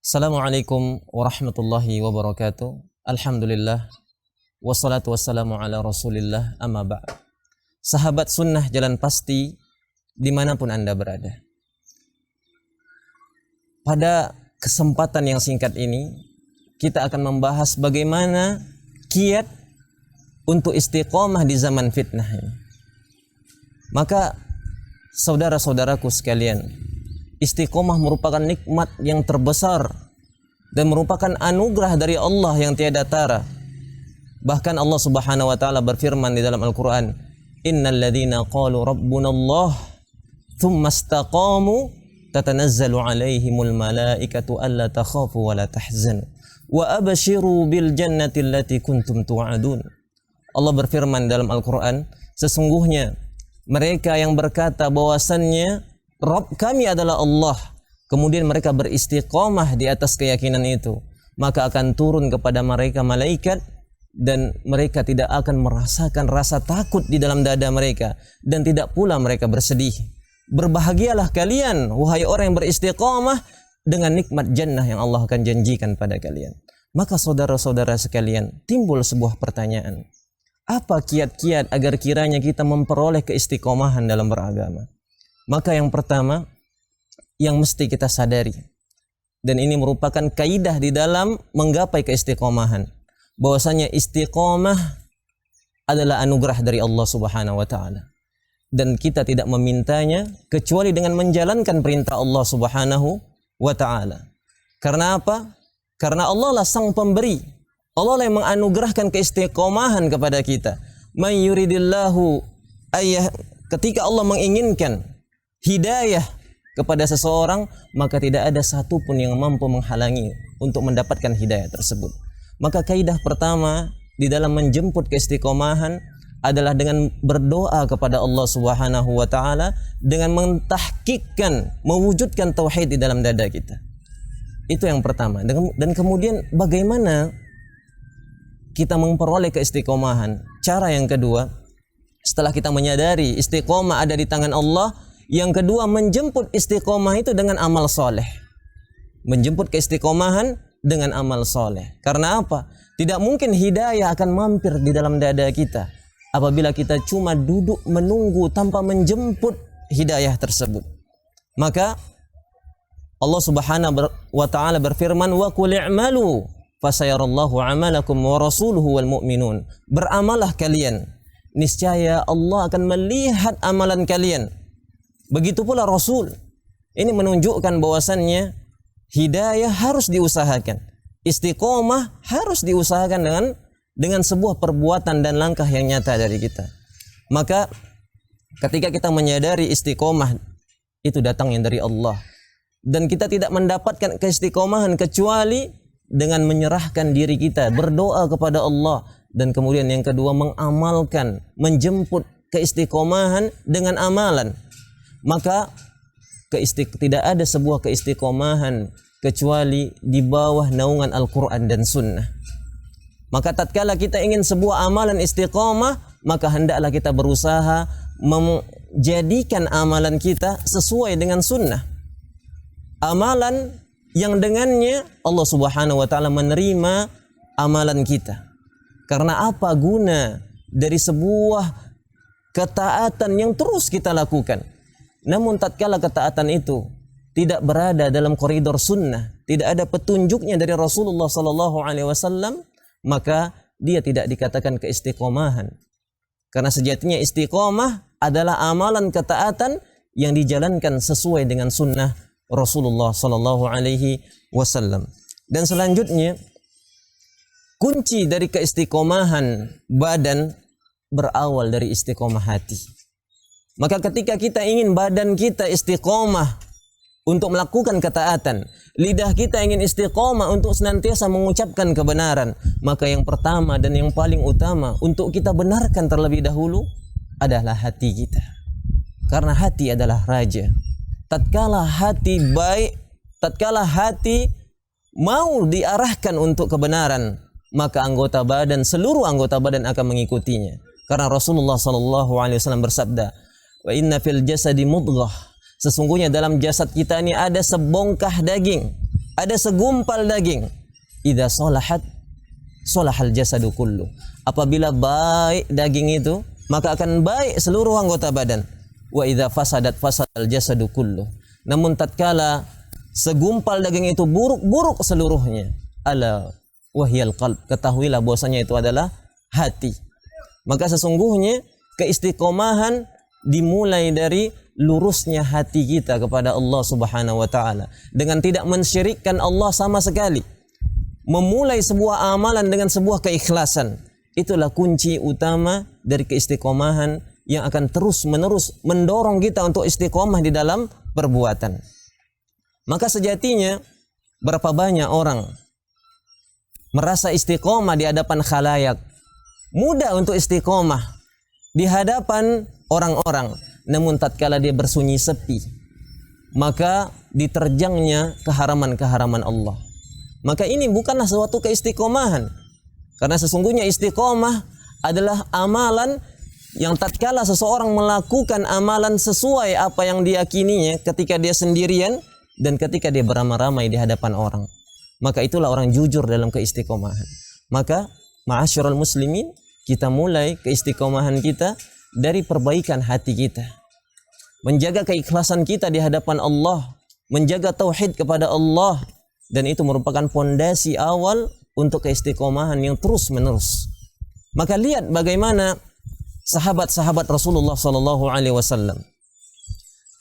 Assalamualaikum warahmatullahi wabarakatuh. Alhamdulillah. Wassalatu wassalamu ala rasulillah, amma ba'd. Sahabat sunnah jalan pasti dimanapun Anda berada. Pada kesempatan yang singkat ini, kita akan membahas bagaimana kiat untuk istiqomah di zaman fitnah ini. Maka saudara-saudaraku sekalian, istiqomah merupakan nikmat yang terbesar dan merupakan anugerah dari Allah yang tiada tara. Bahkan Allah Subhanahu wa taala berfirman di dalam Al-Qur'an, "Innal ladzina qalu rabbunallah tsumma istaqamu tatanazzalu 'alaihimul malaikatu alla takhafu wa la tahzanu wa abshiru bil jannati allati kuntum tu'adun." Allah berfirman dalam Al-Qur'an, sesungguhnya mereka yang berkata bahwasannya Rabb kami adalah Allah, kemudian mereka beristiqomah di atas keyakinan itu, maka akan turun kepada mereka malaikat dan mereka tidak akan merasakan rasa takut di dalam dada mereka dan tidak pula mereka bersedih. Berbahagialah kalian wahai orang yang beristiqomah dengan nikmat jannah yang Allah akan janjikan pada kalian. Maka saudara-saudara sekalian, timbul sebuah pertanyaan. Apa kiat-kiat agar kiranya kita memperoleh keistiqomahan dalam beragama? Maka yang pertama yang mesti kita sadari, dan ini merupakan kaidah di dalam menggapai keistiqomahan, bahwasanya istiqomah adalah anugerah dari Allah Subhanahu wa taala, dan kita tidak memintanya kecuali dengan menjalankan perintah Allah Subhanahu wa taala. Karena apa? Karena Allah lah sang pemberi. Allah lah yang menganugerahkan keistiqomahan kepada kita. Man yuridillahu ketika Allah menginginkan hidayah kepada seseorang, maka tidak ada satupun yang mampu menghalangi untuk mendapatkan hidayah tersebut. Maka kaidah pertama di dalam menjemput keistiqomahan adalah dengan berdoa kepada Allah Subhanahu wa taala, dengan mentahqiqkan, mewujudkan tauhid di dalam dada kita. Itu yang pertama. Dan kemudian bagaimana kita memperoleh keistiqomahan? Cara yang kedua, setelah kita menyadari istiqomah ada di tangan Allah, yang kedua, menjemput istiqomah itu dengan amal soleh. Menjemput keistiqomahan dengan amal soleh. Karena apa? Tidak mungkin hidayah akan mampir di dalam dada kita apabila kita cuma duduk menunggu tanpa menjemput hidayah tersebut. Maka Allah Subhanahu wa taala berfirman, "Wa qul i'malu fasayarallahu 'amalakum wa rasuluhu wal mu'minun." Beramalah kalian, niscaya Allah akan melihat amalan kalian. Begitu pula Rasul. Ini menunjukkan bahwasannya hidayah harus diusahakan. Istiqomah harus diusahakan dengan sebuah perbuatan dan langkah yang nyata dari kita. Maka ketika kita menyadari istiqomah itu datangnya dari Allah, dan kita tidak mendapatkan keistiqomahan kecuali dengan menyerahkan diri kita, berdoa kepada Allah, dan kemudian yang kedua mengamalkan, menjemput keistiqomahan dengan amalan. Maka tidak ada sebuah keistiqomahan kecuali di bawah naungan Al-Quran dan Sunnah. Maka tatkala kita ingin sebuah amalan istiqomah, maka hendaklah kita berusaha menjadikan amalan kita sesuai dengan Sunnah. Amalan yang dengannya Allah Subhanahu wa taala menerima amalan kita. Karena apa guna dari sebuah ketaatan yang terus kita lakukan? Namun tatkala ketaatan itu tidak berada dalam koridor sunnah, tidak ada petunjuknya dari Rasulullah sallallahu alaihi wasallam, maka dia tidak dikatakan keistiqomahan. Karena sejatinya istiqomah adalah amalan ketaatan yang dijalankan sesuai dengan sunnah Rasulullah sallallahu alaihi wasallam. Dan selanjutnya, kunci dari keistiqomahan badan berawal dari istiqomah hati. Maka ketika kita ingin badan kita istiqomah untuk melakukan ketaatan, lidah kita ingin istiqomah untuk senantiasa mengucapkan kebenaran, maka yang pertama dan yang paling utama untuk kita benarkan terlebih dahulu adalah hati kita. Karena hati adalah raja. Tatkala hati baik, tatkala hati mau diarahkan untuk kebenaran, maka seluruh anggota badan akan mengikutinya. Karena Rasulullah sallallahu alaihi wasallam bersabda, "Wa inna fil jasadi mudghah." Sesungguhnya dalam jasad kita ini ada sebongkah daging. ada segumpal daging. Idza salahat salahal jasadu kullu. Apabila baik daging itu, maka akan baik seluruh anggota badan. Wa idza fasadat fasadal jasadu kullu. Namun tatkala segumpal daging itu buruk seluruhnya, ala wahyal qalb, ketahuilah bahwasanya itu adalah hati. Maka sesungguhnya keistiqomahan dimulai dari lurusnya hati kita kepada Allah Subhanahu wa taala dengan tidak mensyirikkan Allah sama sekali. Memulai sebuah amalan dengan sebuah keikhlasan, itulah kunci utama dari keistiqomahan yang akan terus-menerus mendorong kita untuk istiqomah di dalam perbuatan. Maka sejatinya berapa banyak orang merasa istiqomah di hadapan khalayak, mudah untuk istiqomah di hadapan orang-orang, namun tatkala dia bersunyi sepi, maka diterjangnya keharaman-keharaman Allah. Maka ini bukanlah suatu keistiqomahan, karena sesungguhnya istiqomah adalah amalan yang tatkala seseorang melakukan amalan sesuai apa yang diyakininya ketika dia sendirian dan ketika dia beramai-ramai di hadapan orang, maka itulah orang jujur dalam keistiqomahan. Maka ma'asyiral muslimin, kita mulai keistiqomahan kita dari perbaikan hati kita, menjaga keikhlasan kita di hadapan Allah, menjaga tauhid kepada Allah, dan itu merupakan fondasi awal untuk keistiqomahan yang terus menerus. Maka lihat bagaimana sahabat-sahabat Rasulullah sallallahu alaihi wasallam,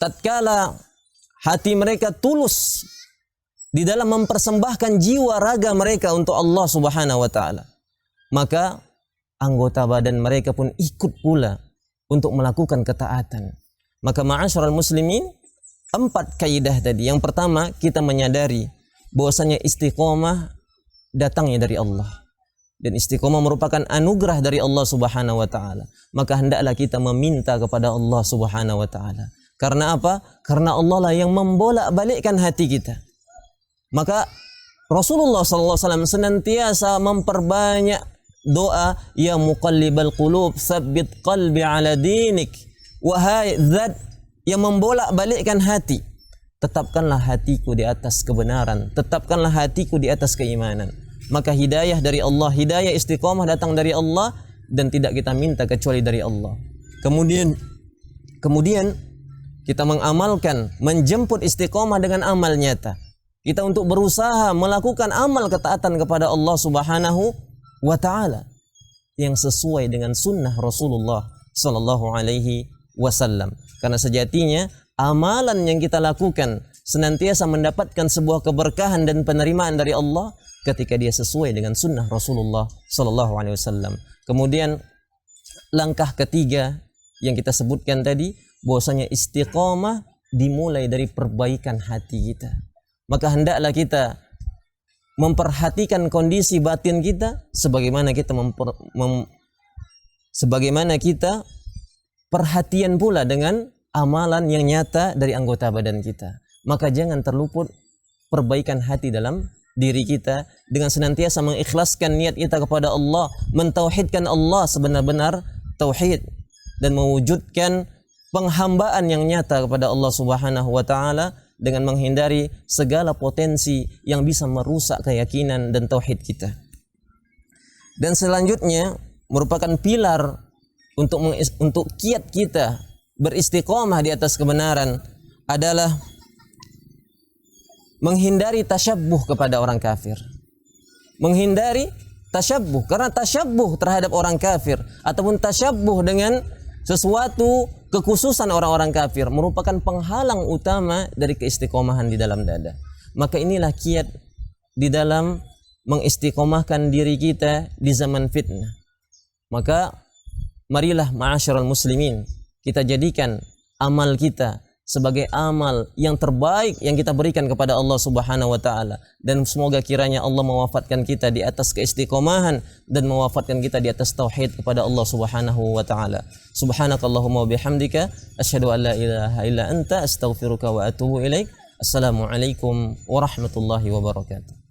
tatkala hati mereka tulus di dalam mempersembahkan jiwa raga mereka untuk Allah Subhanahu wa taala, maka anggota badan mereka pun ikut pula untuk melakukan ketaatan. Maka ma'asyiral muslimin, 4 kaidah tadi. Yang pertama, kita menyadari bahwasanya istiqomah datangnya dari Allah, dan istiqomah merupakan anugerah dari Allah Subhanahu wa taala. Maka hendaklah kita meminta kepada Allah Subhanahu wa taala. Karena apa? Karena Allah lah yang membolak-balikkan hati kita. Maka Rasulullah sallallahu alaihi wasallam senantiasa memperbanyak doa, ya muqallibal qulub tsabbit qalbi ala dinik. Wahai zat yang membolak-balikkan hati, tetapkanlah hatiku di atas kebenaran, tetapkanlah hatiku di atas keimanan. Maka hidayah dari Allah, hidayah istiqomah datang dari Allah, dan tidak kita minta kecuali dari Allah. Kemudian kita mengamalkan, menjemput istiqomah dengan amal nyata. Kita untuk berusaha melakukan amal ketaatan kepada Allah Subhanahu wa ta'ala yang sesuai dengan sunnah Rasulullah sallallahu alaihi wasallam. Karena sejatinya amalan yang kita lakukan senantiasa mendapatkan sebuah keberkahan dan penerimaan dari Allah ketika dia sesuai dengan sunnah Rasulullah sallallahu alaihi wasallam. Kemudian langkah ketiga yang kita sebutkan tadi, bahwasanya istiqomah dimulai dari perbaikan hati kita. Maka hendaklah kita memperhatikan kondisi batin kita sebagaimana kita perhatian pula dengan amalan yang nyata dari anggota badan kita. Maka jangan terluput perbaikan hati dalam diri kita dengan senantiasa mengikhlaskan niat kita kepada Allah, mentauhidkan Allah sebenar-benar tauhid, dan mewujudkan penghambaan yang nyata kepada Allah Subhanahu wa taala dengan menghindari segala potensi yang bisa merusak keyakinan dan tauhid kita. Dan selanjutnya merupakan pilar untuk kiat kita beristiqomah di atas kebenaran adalah menghindari tasyabbuh kepada orang kafir. Menghindari tasyabbuh, karena tasyabbuh terhadap orang kafir ataupun tasyabbuh dengan sesuatu kekhususan orang-orang kafir merupakan penghalang utama dari keistiqomahan di dalam dada. Maka inilah kiat di dalam mengistiqomahkan diri kita di zaman fitnah. Maka marilah ma'asyiral muslimin, kita jadikan amal kita sebagai amal yang terbaik yang kita berikan kepada Allah Subhanahu wa taala, dan semoga kiranya Allah mewafatkan kita di atas keistiqomahan dan mewafatkan kita di atas tauhid kepada Allah Subhanahu wa taala. Subhanakallahumma wa bihamdika asyhadu an la ilaha illa anta astaghfiruka wa atubu ilaik. Assalamualaikum warahmatullahi wabarakatuh.